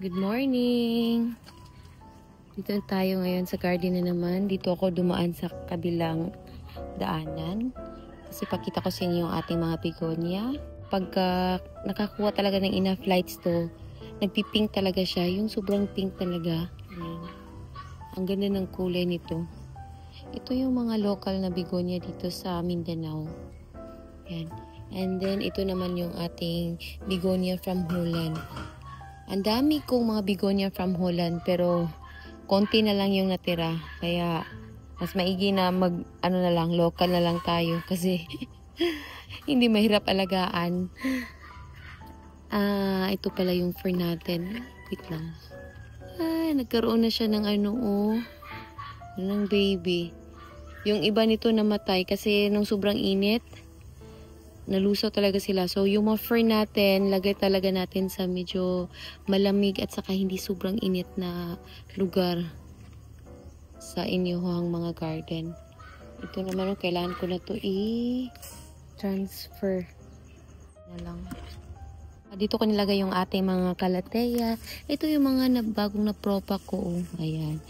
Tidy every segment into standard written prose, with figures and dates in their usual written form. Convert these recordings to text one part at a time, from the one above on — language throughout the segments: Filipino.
Good morning! Dito tayo ngayon sa garden na naman. Dito ako dumaan sa kabilang daanan. Kasi pakita ko sa inyo yung ating mga begonia. Pagka nakakuha talaga ng enough lights to, nagpipink talaga siya. Yung sobrang pink talaga. Ayan. Ang ganda ng kulay nito. Ito yung mga local na begonia dito sa Mindanao. Ayan. And then, ito naman yung ating begonia from Holland. Ang dami kong mga begonia from Holland, pero konti na lang yung natira. Kaya, mas maigi na local na lang tayo. Kasi, hindi mahirap alagaan. Ito pala yung fern natin. Wait lang. Nagkaroon na siya ng ng baby. Yung iba nito namatay kasi nung sobrang init, nalusaw talaga sila. So, yung mga fern natin, lagay talaga natin sa medyo malamig at saka hindi sobrang init na lugar sa inyong mga garden. Ito naman, kailangan ko na to i-transfer na lang. Dito ko nilagay yung ating mga calathea. Ito yung mga bagong na propa ko. Ayan.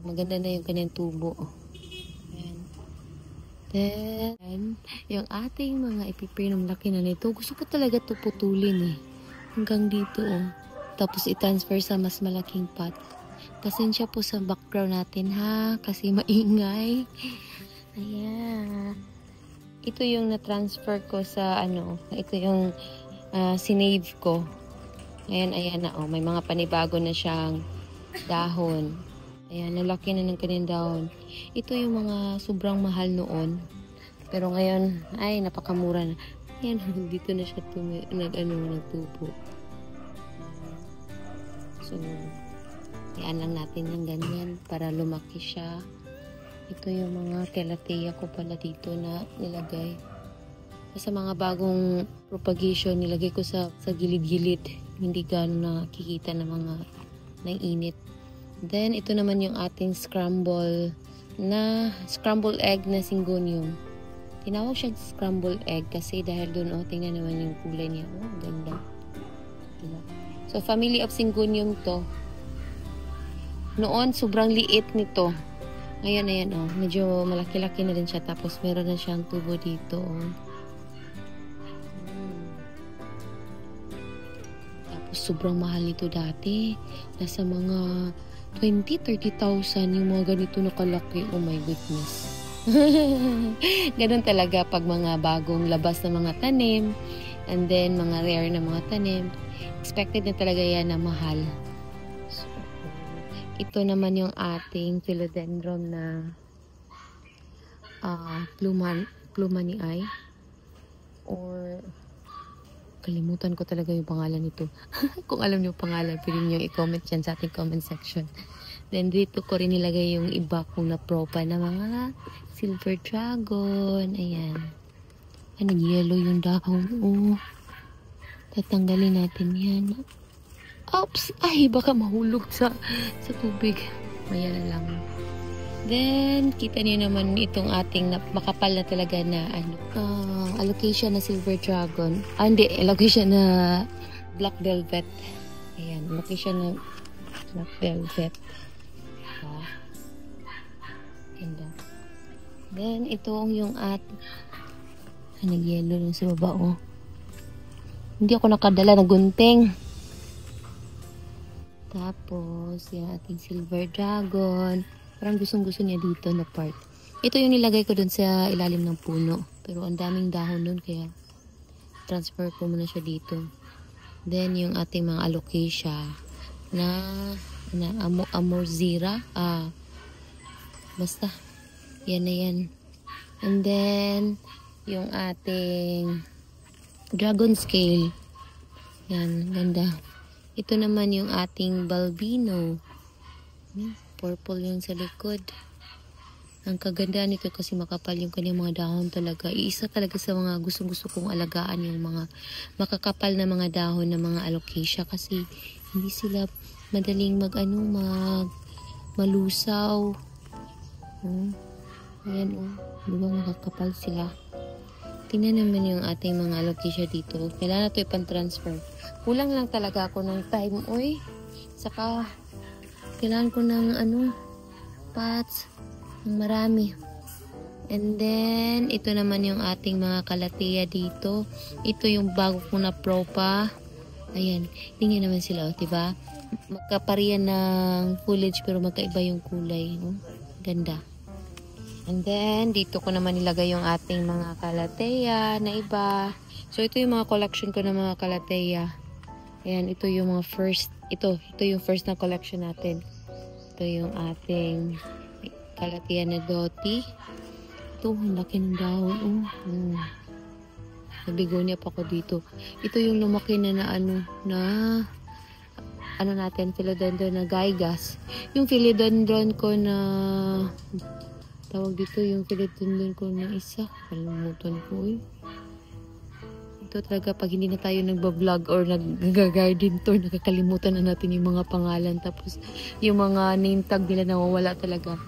Maganda na yung kanyang tubo. Then, yung ating mga ipipray ng laki na nito, gusto ko talaga ito putulin hanggang dito Tapos i-transfer sa mas malaking pot. Pasensya po sa background natin kasi maingay. Ayan. Ito yung na-transfer ko sa ito yung sinave ko. Ayan na may mga panibago na siyang dahon. Ayan, nalaki na ng kanyang dahon. Ito yung mga sobrang mahal noon. Pero ngayon, napakamura na. Ayan, dito na siya nagtubo. So, ayan lang natin yung ganyan para lumaki siya. Ito yung mga calathea ko pala dito na nilagay. Sa mga bagong propagation, nilagay ko sa gilid-gilid. Hindi gano'n nakikita ng mga init. Then, ito naman yung ating scramble egg na syngonium. Tinawag siyang scramble egg kasi dahil doon, tingnan naman yung kulay niya. Ganda. Diba? So, family of syngonium to. Noon, sobrang liit nito. Ngayon, ayan, medyo malaki-laki na din siya. Tapos, meron na siyang tubo dito, Tapos, sobrang mahal nito dati. Nasa mga 20,000-30,000 yung mga ganito na kalaki. Oh my goodness. Ganun talaga pag mga bagong labas na mga tanim and then mga rare na mga tanim. Expected na talaga yan na mahal. So, ito naman yung ating philodendron na pluma ni ay. Or kalimutan ko talaga yung pangalan nito. Kung alam niyo pangalan, pwede niyo i-comment dyan sa ating comment section. Then, dito ko rin nilagay yung iba kong na-propa na mga silver dragon. Ayan. Nag-yellow yung dahon. Tatanggalin natin yan. Oops! Baka mahulog sa tubig. Maya na lang. Then, kita niyo naman itong ating makapal na talaga na alocasia na silver dragon. Alocasia na black velvet. Ayan, alocasia na black velvet. Ganda. Then, ito yung nag-yellow lang sa baba, Hindi ako nakadala na gunting. Tapos, yung ating silver dragon. Parang gustong-gusto niya dito na part. Ito yung nilagay ko dun sa ilalim ng puno. Pero ang daming dahon dun, kaya transfer ko muna siya dito. Then, yung ating mga alocasia na amorzira. Basta, yan na yan. And then, yung ating dragon scale. Yan, ganda. Ito naman yung ating balbino. Purple yung sa likod. Ang kaganda nito kasi makapal yung kanyang mga dahon talaga. Iisa talaga sa mga gusto kong alagaan yung mga makakapal na mga dahon ng mga alocasia kasi hindi sila madaling malusaw. Ayan diba makakapal sila. Tingnan naman yung ating mga alocasia dito. Kailangan ito ipan-transfer. Kulang lang talaga ako ng time. Saka, kailangan ko ng pots. Ng marami. And then, ito naman yung ating mga kalateya dito. Ito yung bago ko na propa. Ayan. Tingnan naman sila, diba? Magkaparihan ng foliage pero magkaiba yung kulay. No? Ganda. And then, dito ko naman nilagay yung ating mga kalateya na iba. So, ito yung mga collection ko ng mga kalateya. Ayan, ito yung mga first. Ito yung first na collection natin. Ito yung ating kalateya na doti. Ito, ang laki ng dahon. Nabigonia pa ko dito. Ito yung lumaki na natin, philodendron na gaigas. Yung philodendron ko na tawag dito, yung philodendron ko na isa. Kalimutan ko Ito talaga pag hindi na tayo nagbablog or nag-garden tour, nakakalimutan na natin yung mga pangalan. Tapos yung mga name tag nila nawawala talaga.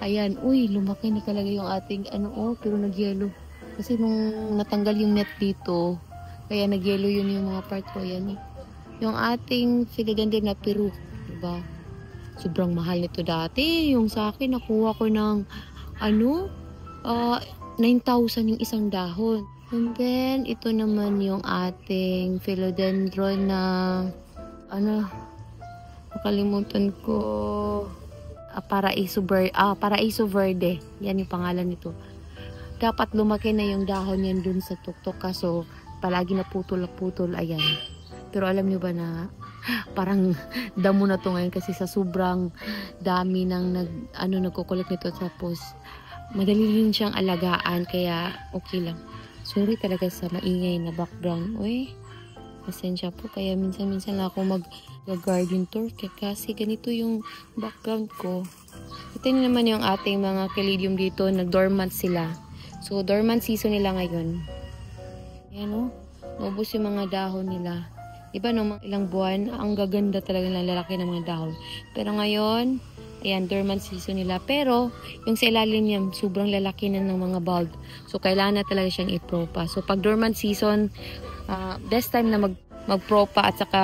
Ayan, lumaki na talaga yung ating pero nag-yellow. Kasi nung natanggal yung net dito, kaya nag-yellow yun yung mga part ko. Ayan, yung ating philodendron na Peru, diba? Sobrang mahal nito dati. Yung sa akin, nakuha ko ng 9,000 yung isang dahon. And then, ito naman yung ating philodendron na nakalimutan ko. Paraiso Verde. Yan yung pangalan nito. Dapat lumaki na yung dahon yan dun sa tuktok. Kaso, palagi na putol. Ayan. Pero alam nyo ba na parang damo na to ngayon kasi sa sobrang dami ng nagkukulit nito. Tapos, madali rin siyang alagaan. Kaya, okay lang. Sorry talaga sa maingay na background. Pasensya po. Kaya minsan lang ako mag-garden tour. Kasi ganito yung background ko. Ito naman yung ating mga caladium dito. Nag-dormant sila. So, dormant season nila ngayon. Ayan naubos yung mga dahon nila. Diba nung ilang buwan, ang gaganda talaga ng lalaki ng mga dahon. Pero ngayon, ayan, dormant season nila. Pero, yung sa ilalim niya, sobrang lalaki na ng mga bulb. So, kailangan na talaga siyang ipropa. So, pag dormant season, best time na magpropa at saka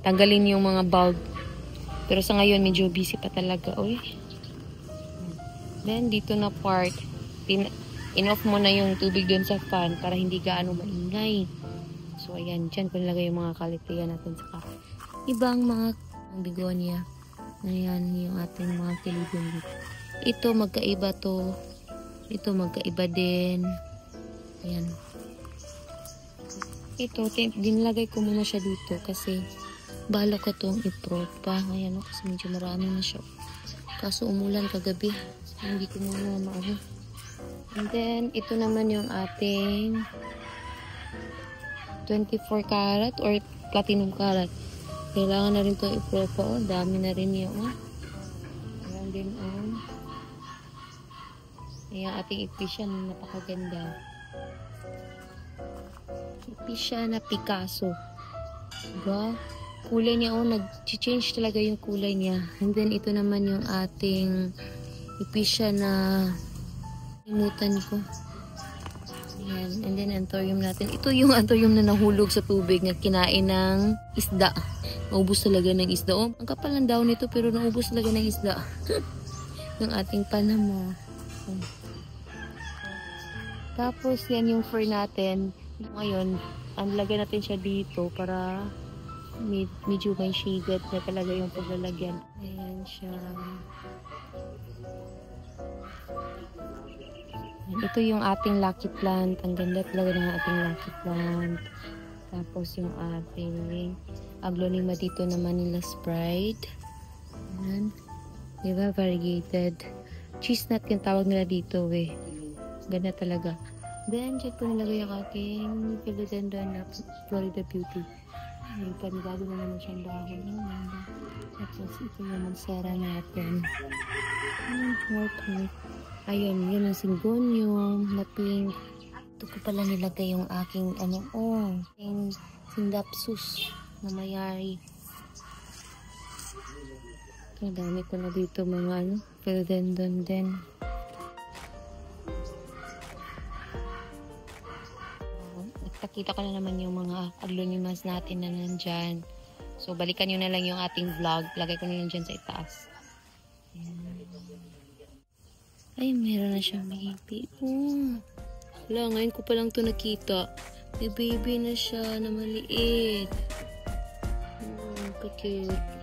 tanggalin yung mga bulb. Pero sa ngayon, medyo busy pa talaga. Then, dito na part, in-off mo na yung tubig dun sa fan para hindi gaano maingay. So, ayan, dyan ko nilagay yung mga kalateya natin saka ibang mga begonia. Ayan, yung ating mga caladium dito. Ito, magkaiba to. Ito, magkaiba din. Ayan. Ito, dinlagay ko muna siya dito kasi bala ko itong ipropa. Ayan kasi medyo marami na siya. Kaso umulan kagabi. So, hindi ko muna maano. And then, ito naman yung ating 24 karat or platinum karat. Kailangan na rin itong ipropa. Dami na rin yun. Ayan din. Ayan, ating ipis yan. Napakaganda. Ipis na Picasso. Diba? Kulay niya, nag-change talaga yung kulay niya. And then, ito naman yung ating ipis na limutan ko. Ayan. And then, anthurium natin. Ito yung anthurium na nahulog sa tubig na kinain ng isda. Naubos talaga ng isda. Ang kapal ng daw nito pero naubos talaga ng isda. Yung ating Panama. Tapos, yan yung fur natin. Ngayon, lagay natin siya dito para medyo may shaded na talaga yung paglalagyan. Ayan siya. Ito yung ating lucky plant. Ang ganda talaga ng ating lucky plant. Tapos yung ating aglonema dito na Manila Sprite. Ayan. Diba? Variegated. Cheese nut yung tawag nila dito Ganda talaga. Then, check ko nilagay yung aking philodendron na Florida Beauty. May panibago na naman siyang dahon. Tapos, ito yung magsara natin. More pink. Ayun, yun ang syngonium na pink. Ito ko pala nilagay yung aking yung Scindapsus na mayari. Ito, dami ko na dito mga philodendron din. Nakita ko na naman yung mga aglonemas natin na nandyan. So, So, balikan nyo na lang yung ating vlog. Lagay ko na lang dyan sa itaas. Ay, meron na siyang baby. Oh. Wala, ngayon ko pa lang ito nakita. May baby na siya na maliit. Oh, cute.